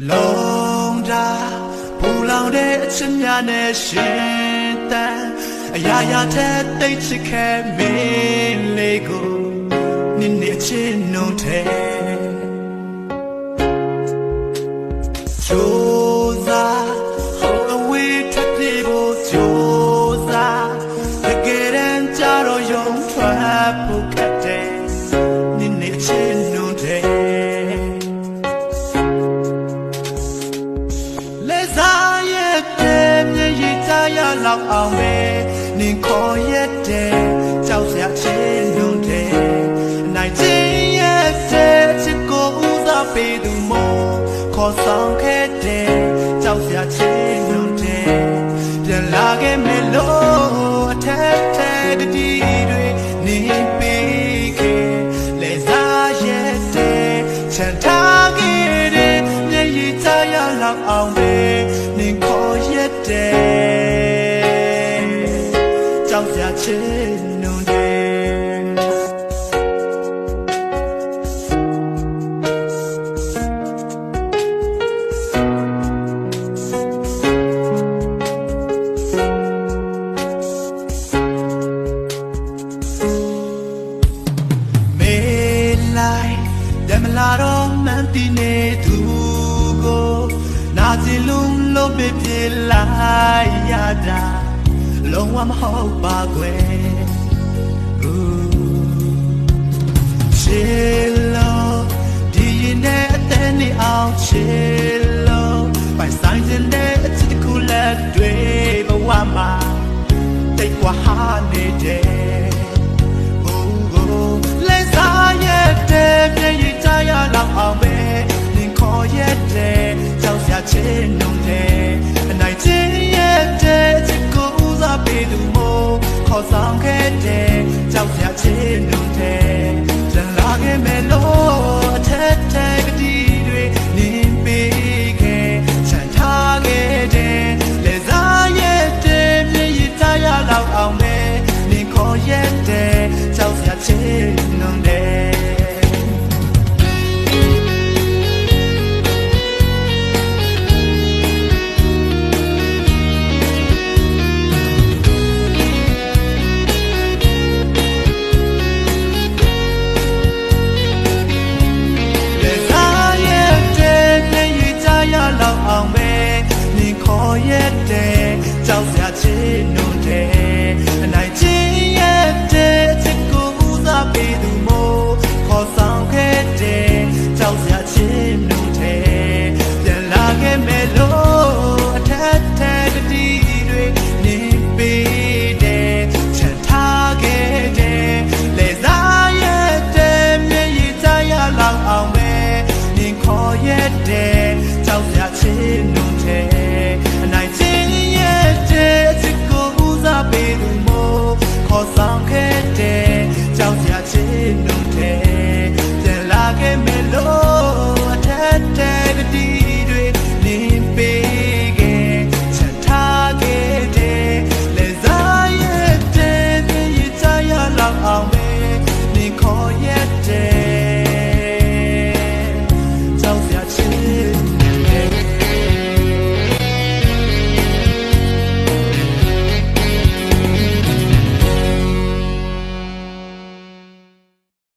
လုံးတာပူလောင်တဲ့အချစ်များနဲ့ရှင်တန်အရာရာထက်သိချစ်ခဲ့မင်းလေးကိုနင်းနေချစ်နှုံထဲကြိုးစားဟိုအဝေးထွက်ပြေးဖို့ကြိုးစားတကယ်တမ်းကြတော့ယုံထွက်ဖို့ခက်တယ်နင်းနေချစ်နှုံထဲလောက်အောင်ပဲနင်ခေါ်ရက်တယ်ကြောက်စရာချင်းနှုံတယ်နိုင်ချင်းရဲ့တဲ့ချစ်ကိုဦးစားပေးသူမို့ခေါ်ဆောင်ခဲ့တယ်ကြောက်စရာချင်းနှုံတယ်ပြန်လာခဲ့မယ်လို့အထက်ထက်တတိတွေနေပေးခဲ့လေစားရက်တယ်ချန်ထားခဲ့တယ်မျက်ရည်ချရလောက်အောင်ပဲနင်ခေါ်ရက်တယ်ကြောက်စရာချစ်နှုံတယ်မေလိုက်ဒမလာတော့မန်တီနေသူကိုနာစီလုံးလို့ပြပြလိုက်ရတာလုံးဝမဟုတ်ပါကွယ်ချစ်လို့ဒီရင်နဲ့အသက်နဲ့အောင်ချစ်လို့ပိုင်ဆိုင်တဲ့အချစ်တစ်ခုလက်တွေဘဝမှာတိတ်ကွာဟာနေတယ်လဲစားရတဲ့မျက်ရည်ချရလောက်အောင်ပဲနင်ခေါ်ရတဲ့ကြောက်စရာချစ်နှုံတယ်အနိုင်ချင်းရတဲ့ချစ်ကိုဦးစားပေးသူမို့ခေါ်ဆောင်ခဲ့တဲ့ကြောက်စရာချစ်နှုံတယ်ပြန်လာခဲ့မယ်လို့အထက်ထက်ကတိတွေနင်ပေးခဲ့ချန်ထားခဲ့တဲ့လဲစားရတဲ့မျက်ရည်ချရလောက်အောင်ပဲနင်ခေါ်ရတဲ့ကြောက်စရာချစ်နှုံတယ်လောက်အောင်ပဲနင်ခေါ်ရတဲ့ကြောက်စရာချစ်နှုံတယ်